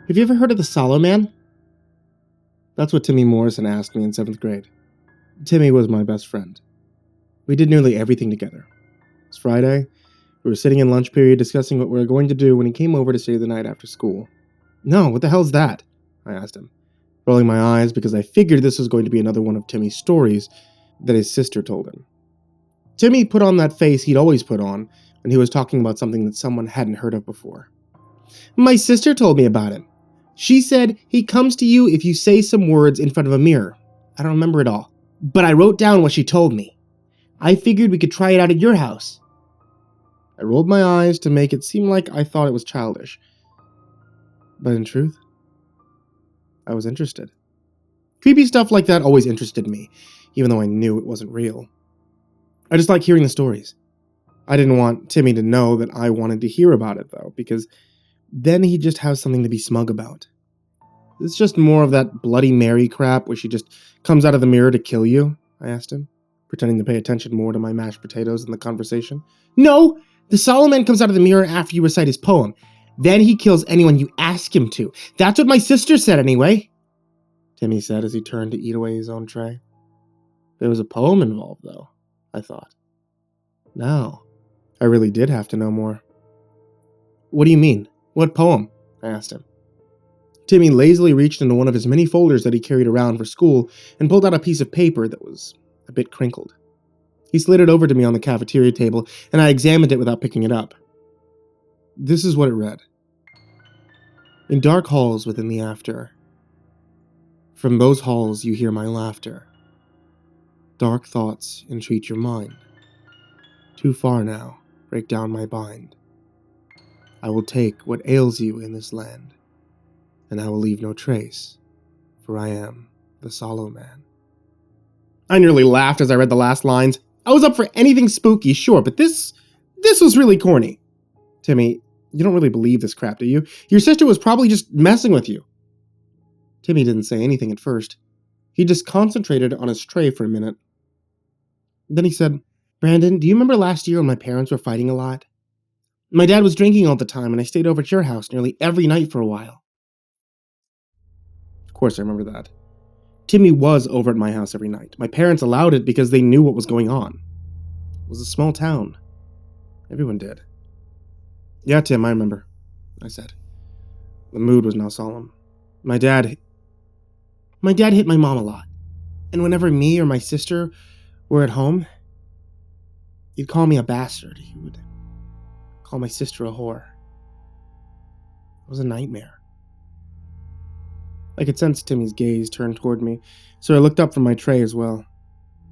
Have you ever heard of the Sallow man? That's what Timmy Morrison asked me in 7th grade. Timmy was my best friend. We did nearly everything together. It was Friday. We were sitting in lunch period discussing what we were going to do when he came over to stay the night after school. No, what the hell's that? I asked him, rolling my eyes because I figured this was going to be another one of Timmy's stories that his sister told him. Timmy put on that face he'd always put on when he was talking about something that someone hadn't heard of before. My sister told me about him. She said he comes to you if you say some words in front of a mirror. I don't remember it all, but I wrote down what she told me. I figured we could try it out at your house. I rolled my eyes to make it seem like I thought it was childish. But in truth, I was interested. Creepy stuff like that always interested me, even though I knew it wasn't real. I just like hearing the stories. I didn't want Timmy to know that I wanted to hear about it, though, because then he'd just have something to be smug about. It's just more of that Bloody Mary crap where she just comes out of the mirror to kill you, I asked him, pretending to pay attention more to my mashed potatoes in the conversation. No! The Sallow man comes out of the mirror after you recite his poem. Then he kills anyone you ask him to. That's what my sister said anyway, Timmy said as he turned to eat away his own tray. There was a poem involved, though, I thought. Now, I really did have to know more. What do you mean? What poem? I asked him. Timmy lazily reached into one of his many folders that he carried around for school and pulled out a piece of paper that was a bit crinkled. He slid it over to me on the cafeteria table, and I examined it without picking it up. This is what it read. In dark halls within the after, from those halls you hear my laughter. Dark thoughts entreat your mind. Too far now, break down my bind. I will take what ails you in this land, and I will leave no trace, for I am the Sallow man. I nearly laughed as I read the last lines. I was up for anything spooky, sure, but this was really corny. Timmy, you don't really believe this crap, do you? Your sister was probably just messing with you. Timmy didn't say anything at first. He just concentrated on his tray for a minute. Then he said, Brandon, do you remember last year when my parents were fighting a lot? My dad was drinking all the time, and I stayed over at your house nearly every night for a while. Of course I remember that. Timmy was over at my house every night. My parents allowed it because they knew what was going on. It was a small town. Everyone did. Yeah, Tim, I remember, I said. The mood was now solemn. My dad hit my mom a lot. And whenever me or my sister were at home, he'd call me a bastard. He would call my sister a whore. It was a nightmare. I could sense Timmy's gaze turn toward me, so I looked up from my tray as well.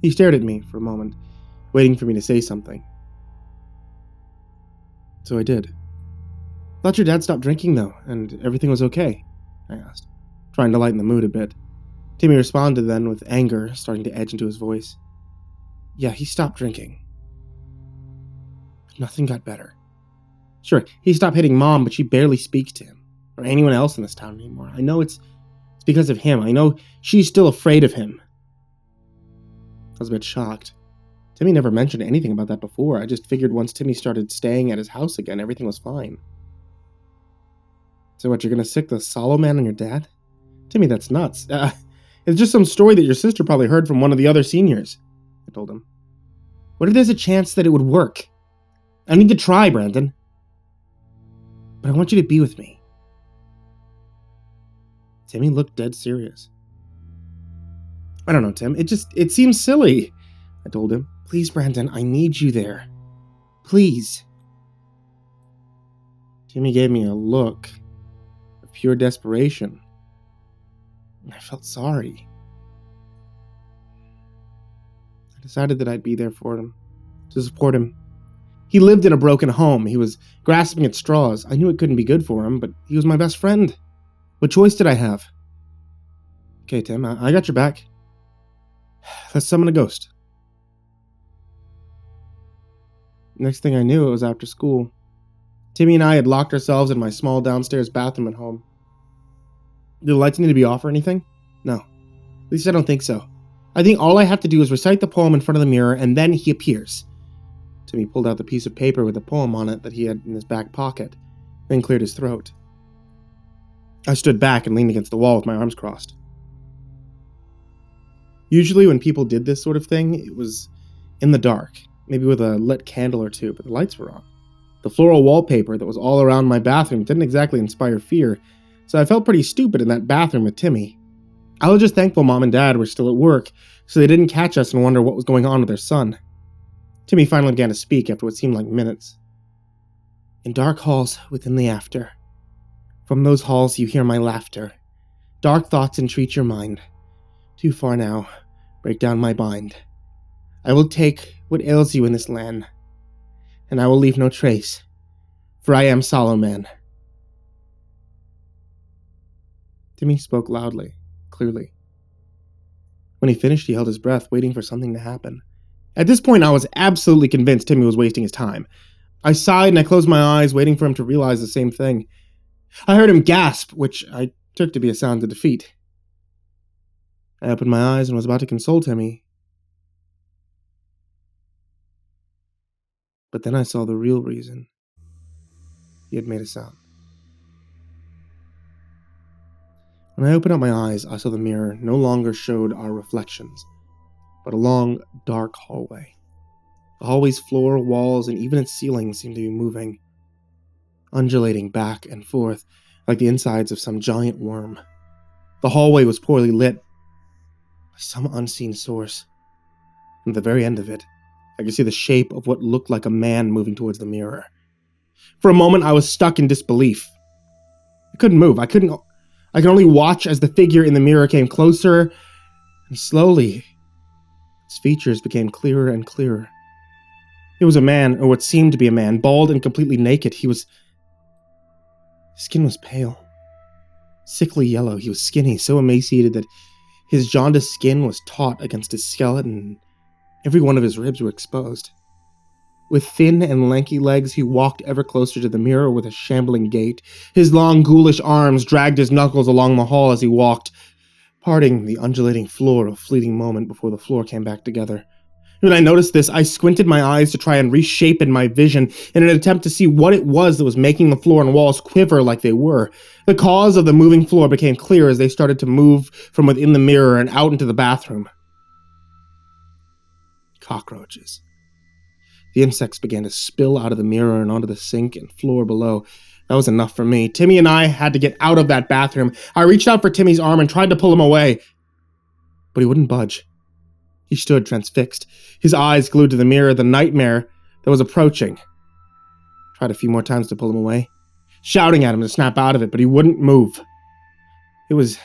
He stared at me for a moment, waiting for me to say something. So I did. Thought your dad stopped drinking, though, and everything was okay, I asked, trying to lighten the mood a bit. Timmy responded then with anger starting to edge into his voice. Yeah, he stopped drinking. But nothing got better. Sure, he stopped hitting Mom, but she barely speaks to him, or anyone else in this town anymore. I know it's because of him. I know she's still afraid of him. I was a bit shocked. Timmy never mentioned anything about that before. I just figured once Timmy started staying at his house again, everything was fine. So what, you're gonna sick the Sallow man on your dad? Timmy, that's nuts. It's just some story that your sister probably heard from one of the other seniors, I told him. What if there's a chance that it would work? I need to try, Brandon. But I want you to be with me. Timmy looked dead serious. I don't know, Tim. It seems silly, I told him. Please, Brandon, I need you there. Please. Timmy gave me a look of pure desperation. I felt sorry. I decided that I'd be there for him, to support him. He lived in a broken home. He was grasping at straws. I knew it couldn't be good for him, but he was my best friend. What choice did I have? Okay, Tim, I got your back. Let's summon a ghost. Next thing I knew, it was after school. Timmy and I had locked ourselves in my small downstairs bathroom at home. Do the lights need to be off or anything? No. At least I don't think so. I think all I have to do is recite the poem in front of the mirror, and then he appears. Timmy pulled out the piece of paper with the poem on it that he had in his back pocket, then cleared his throat. I stood back and leaned against the wall with my arms crossed. Usually when people did this sort of thing, it was in the dark, maybe with a lit candle or two, but the lights were on. The floral wallpaper that was all around my bathroom didn't exactly inspire fear, so I felt pretty stupid in that bathroom with Timmy. I was just thankful Mom and Dad were still at work, so they didn't catch us and wonder what was going on with their son. Timmy finally began to speak after what seemed like minutes. In dark halls within the after. From those halls you hear my laughter. Dark thoughts entreat your mind. Too far now, break down my bind. I will take what ails you in this land, and I will leave no trace, for I am Sallow Man. Timmy spoke loudly, clearly. When he finished, he held his breath, waiting for something to happen. At this point, I was absolutely convinced Timmy was wasting his time. I sighed and I closed my eyes, waiting for him to realize the same thing. I heard him gasp, which I took to be a sound of defeat. I opened my eyes and was about to console Timmy. But then I saw the real reason. He had made a sound. When I opened up my eyes, I saw the mirror no longer showed our reflections, but a long, dark hallway. The hallway's floor, walls, and even its ceiling seemed to be moving, undulating back and forth like the insides of some giant worm. The hallway was poorly lit by some unseen source. And at the very end of it, I could see the shape of what looked like a man moving towards the mirror. For a moment, I was stuck in disbelief. I couldn't move. I could only watch as the figure in the mirror came closer, and slowly, its features became clearer and clearer. It was a man, or what seemed to be a man, bald and completely naked. His skin was pale, sickly yellow. He was skinny, so emaciated that his jaundiced skin was taut against his skeleton, and every one of his ribs were exposed. With thin and lanky legs, he walked ever closer to the mirror with a shambling gait. His long, ghoulish arms dragged his knuckles along the hall as he walked, parting the undulating floor a fleeting moment before the floor came back together. When I noticed this, I squinted my eyes to try and reshape in my vision in an attempt to see what it was that was making the floor and walls quiver like they were. The cause of the moving floor became clear as they started to move from within the mirror and out into the bathroom. Cockroaches. The insects began to spill out of the mirror and onto the sink and floor below. That was enough for me. Timmy and I had to get out of that bathroom. I reached out for Timmy's arm and tried to pull him away, but he wouldn't budge. He stood transfixed, his eyes glued to the mirror, the nightmare that was approaching. Tried a few more times to pull him away, shouting at him to snap out of it, but he wouldn't move. It was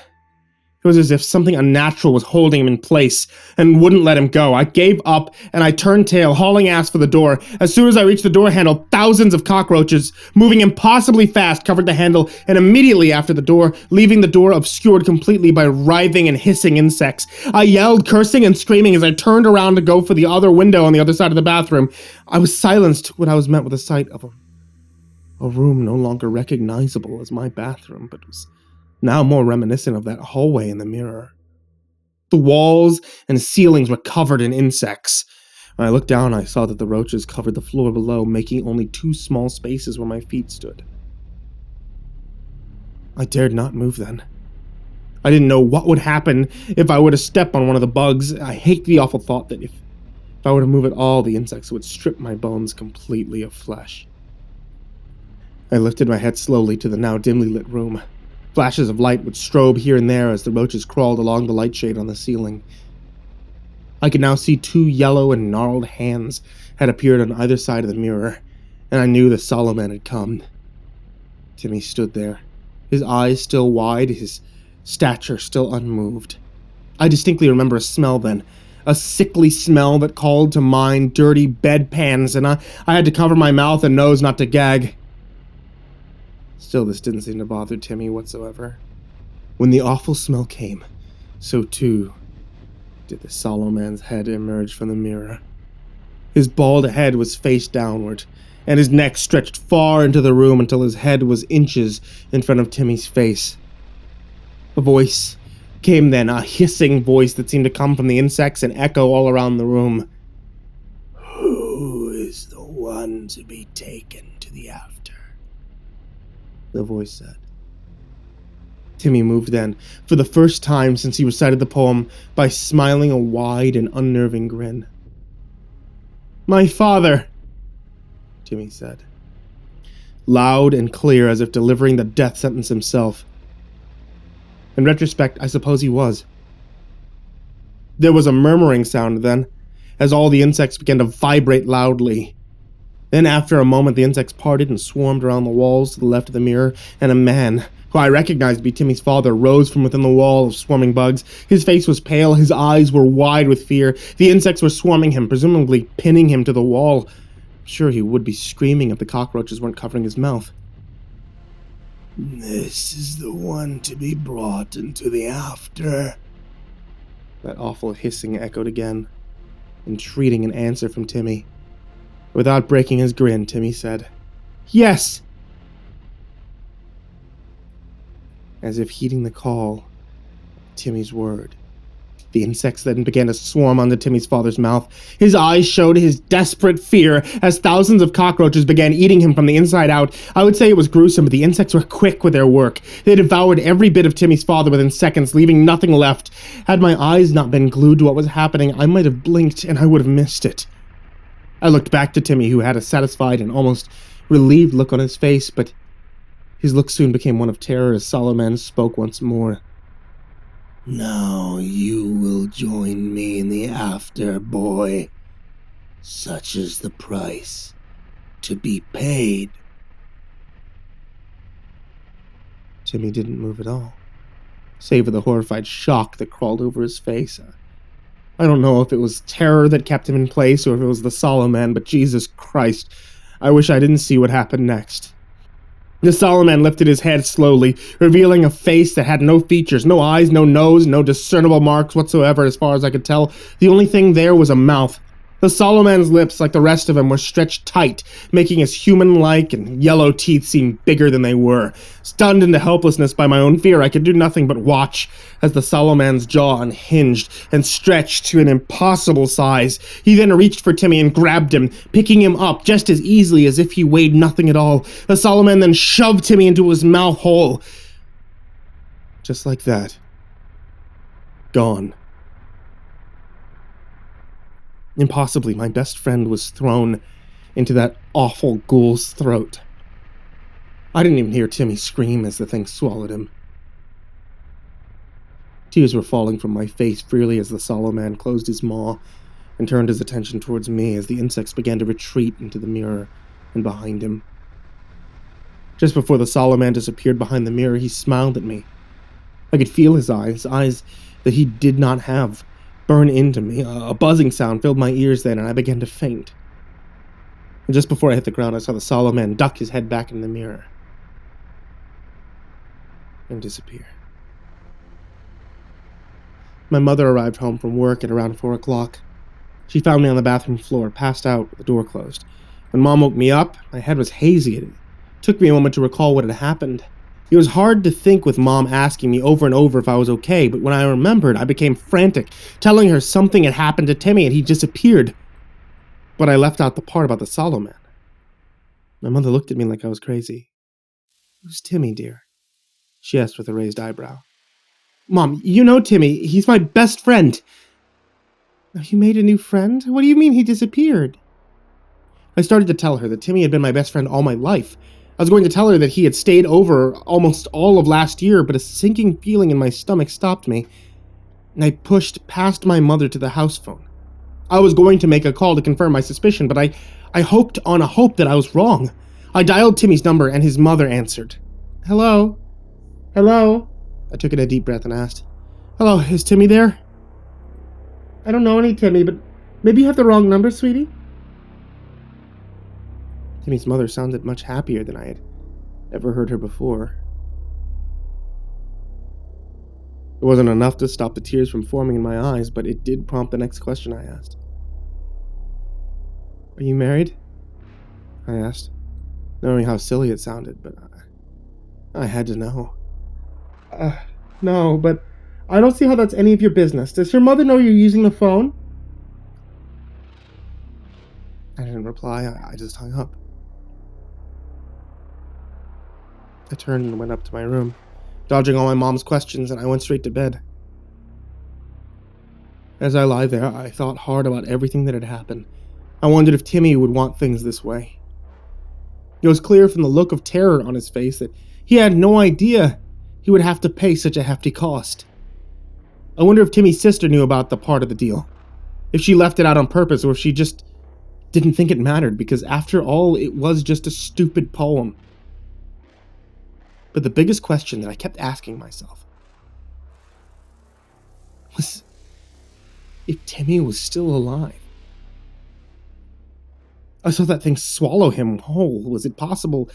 as if something unnatural was holding him in place and wouldn't let him go. I gave up and I turned tail, hauling ass for the door. As soon as I reached the door handle, thousands of cockroaches, moving impossibly fast, covered the handle, and immediately after the door, leaving the door obscured completely by writhing and hissing insects. I yelled, cursing and screaming as I turned around to go for the other window on the other side of the bathroom. I was silenced when I was met with the sight of a room no longer recognizable as my bathroom, but was now more reminiscent of that hallway in the mirror. The walls and ceilings were covered in insects. When I looked down, I saw that the roaches covered the floor below, making only 2 small spaces where my feet stood. I dared not move then. I didn't know what would happen if I were to step on one of the bugs. I hate the awful thought that if I were to move at all, the insects would strip my bones completely of flesh. I lifted my head slowly to the now dimly lit room. Flashes of light would strobe here and there as the roaches crawled along the light shade on the ceiling. I could now see 2 yellow and gnarled hands had appeared on either side of the mirror, and I knew the Sallow Man had come. Timmy stood there, his eyes still wide, his stature still unmoved. I distinctly remember a smell then, a sickly smell that called to mind dirty bedpans, and I had to cover my mouth and nose not to gag. Still, this didn't seem to bother Timmy whatsoever. When the awful smell came, so too did the Sallow Man's head emerge from the mirror. His bald head was face downward, and his neck stretched far into the room until his head was inches in front of Timmy's face. A voice came then, a hissing voice that seemed to come from the insects and echo all around the room. "Who is the one to be taken to the after?" the voice said. Timmy moved then, for the first time since he recited the poem, by smiling a wide and unnerving grin. "My father," Timmy said, loud and clear as if delivering the death sentence himself. In retrospect, I suppose he was. There was a murmuring sound then, as all the insects began to vibrate loudly. Then after a moment the insects parted and swarmed around the walls to the left of the mirror, and a man, who I recognized to be Timmy's father, rose from within the wall of swarming bugs. His face was pale, his eyes were wide with fear. The insects were swarming him, presumably pinning him to the wall. I'm sure he would be screaming if the cockroaches weren't covering his mouth. "This is the one to be brought into the after," that awful hissing echoed again, entreating an answer from Timmy. Without breaking his grin, Timmy said, "Yes!" As if heeding the call, Timmy's word. The insects then began to swarm onto Timmy's father's mouth. His eyes showed his desperate fear as thousands of cockroaches began eating him from the inside out. I would say it was gruesome, but the insects were quick with their work. They devoured every bit of Timmy's father within seconds, leaving nothing left. Had my eyes not been glued to what was happening, I might have blinked and I would have missed it. I looked back to Timmy, who had a satisfied and almost relieved look on his face, but his look soon became one of terror as Sallow spoke once more. "Now you will join me in the after, boy. Such is the price to be paid." Timmy didn't move at all, save for the horrified shock that crawled over his face. I don't know if it was terror that kept him in place or if it was the Sallow man, but Jesus Christ, I wish I didn't see what happened next. The Sallow man lifted his head slowly, revealing a face that had no features, no eyes, no nose, no discernible marks whatsoever as far as I could tell. The only thing there was a mouth. The Sallow man's lips, like the rest of him, were stretched tight, making his human-like and yellow teeth seem bigger than they were. Stunned into helplessness by my own fear, I could do nothing but watch as the Sallow man's jaw unhinged and stretched to an impossible size. He then reached for Timmy and grabbed him, picking him up just as easily as if he weighed nothing at all. The Sallow man then shoved Timmy into his mouth hole. Just like that. Gone. Impossibly, my best friend was thrown into that awful ghoul's throat. I didn't even hear Timmy scream as the thing swallowed him. Tears were falling from my face freely as the Sallow man closed his maw and turned his attention towards me as the insects began to retreat into the mirror and behind him. Just before the Sallow man disappeared behind the mirror, he smiled at me. I could feel his eyes that he did not have, burn into me. A buzzing sound filled my ears then, and I began to faint. And just before I hit the ground, I saw the Sallow man duck his head back in the mirror and disappear. My mother arrived home from work at around 4 o'clock. She found me on the bathroom floor, passed out with the door closed. When Mom woke me up, my head was hazy. It took me a moment to recall what had happened. It was hard to think with Mom asking me over and over if I was okay, but when I remembered, I became frantic, telling her something had happened to Timmy and he disappeared. But I left out the part about the Sallow man. My mother looked at me like I was crazy. "Who's Timmy, dear?" she asked with a raised eyebrow. "Mom, you know Timmy. He's my best friend." "You made a new friend? What do you mean he disappeared?" I started to tell her that Timmy had been my best friend all my life. I was going to tell her that he had stayed over almost all of last year, but a sinking feeling in my stomach stopped me, and I pushed past my mother to the house phone. I was going to make a call to confirm my suspicion, but I hoped on a hope that I was wrong. I dialed Timmy's number, and his mother answered. "Hello? Hello?" I took in a deep breath and asked, "Hello, is Timmy there?" "I don't know any Timmy, but maybe you have the wrong number, sweetie." Timmy's mother sounded much happier than I had ever heard her before. It wasn't enough to stop the tears from forming in my eyes, but it did prompt the next question I asked. "Are you married?" I asked, knowing how silly it sounded, but I had to know. No, but I don't see how that's any of your business. Does your mother know you're using the phone?" I didn't reply. I just hung up. I turned and went up to my room, dodging all my mom's questions, and I went straight to bed. As I lie there, I thought hard about everything that had happened. I wondered if Timmy would want things this way. It was clear from the look of terror on his face that he had no idea he would have to pay such a hefty cost. I wonder if Timmy's sister knew about the part of the deal, if she left it out on purpose, or if she just didn't think it mattered, because after all, it was just a stupid poem. But the biggest question that I kept asking myself was if Timmy was still alive. I saw that thing swallow him whole. Was it possible,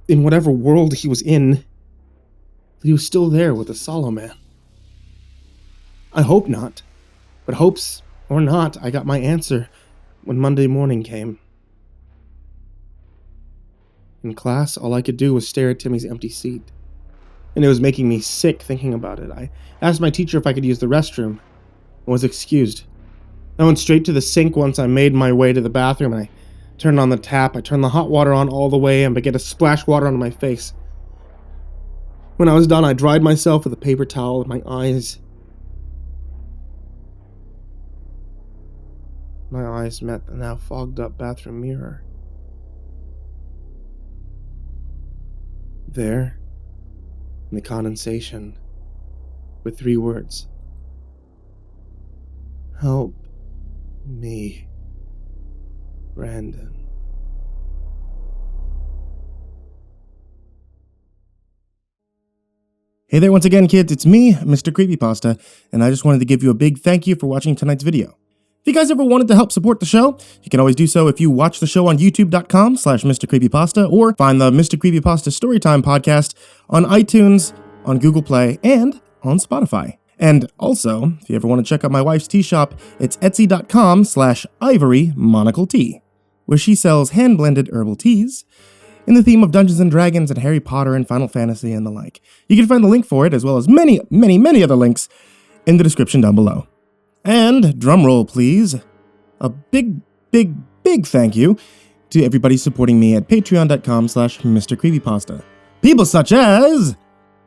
in whatever world he was in, that he was still there with the Sallow man? I hope not, but hopes or not, I got my answer when Monday morning came. In class, all I could do was stare at Timmy's empty seat, and it was making me sick thinking about it. I asked my teacher if I could use the restroom, and was excused. I went straight to the sink once I made my way to the bathroom, and I turned on the tap. I turned the hot water on all the way and began to splash water onto my face. When I was done, I dried myself with a paper towel, and my eyes met the now fogged-up bathroom mirror. There, in the condensation, were 3 words. Help me, Brandon. Hey there once again, kids, it's me, MrCreepyPasta, and I just wanted to give you a big thank you for watching tonight's video. If you guys ever wanted to help support the show, you can always do so if you watch the show on youtube.com/MrCreepyPasta or find the MrCreepyPasta Storytime podcast on iTunes, on Google Play, and on Spotify. And also, if you ever want to check out my wife's tea shop, it's etsy.com/ivorymonocletea, where she sells hand-blended herbal teas in the theme of Dungeons & Dragons and Harry Potter and Final Fantasy and the like. You can find the link for it, as well as many, many, many other links in the description down below. And, drumroll please, a big, big, big thank you to everybody supporting me at patreon.com/MrCreepyPasta. People such as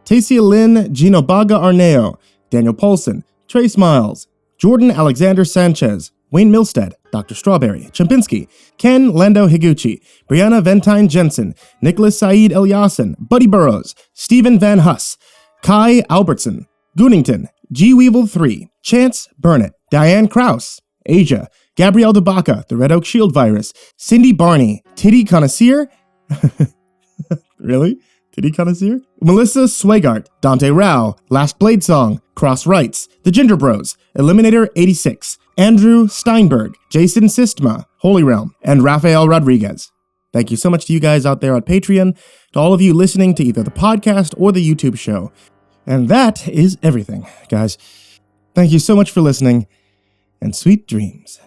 Taysia-lynn, Genobaga-Arneho, Daniel Poulsen, Trace Miles, Jordan Alexander Sanchez, Wayne Milstead, Dr. Strawberry, Chompski, Ken Lando Higuchi, Brianna Tine-Janzen, Nicholas Saeid Alyain, Buddy Burroughs, Stephen Van Huss, Kai Albertson, Goonington, G. Weevil 3, Chance Burnett, Diane Kraus, Asia, Gabrielle the baca, TheRedOakShieldVirus, Sindee Barney, Titty Connoisseur, really? Titty Connoisseur? Melissa Sweigart, Dante Rowe, Last Blade Song, Cross Rights, The Ginger Bros, Eliminator 86, Andrew Steinberg, Jason Sistma, Holy Realm, and Rafael Rodriguez. Thank you so much to you guys out there on Patreon, to all of you listening to either the podcast or the YouTube show. And that is everything, guys. Thank you so much for listening, and sweet dreams.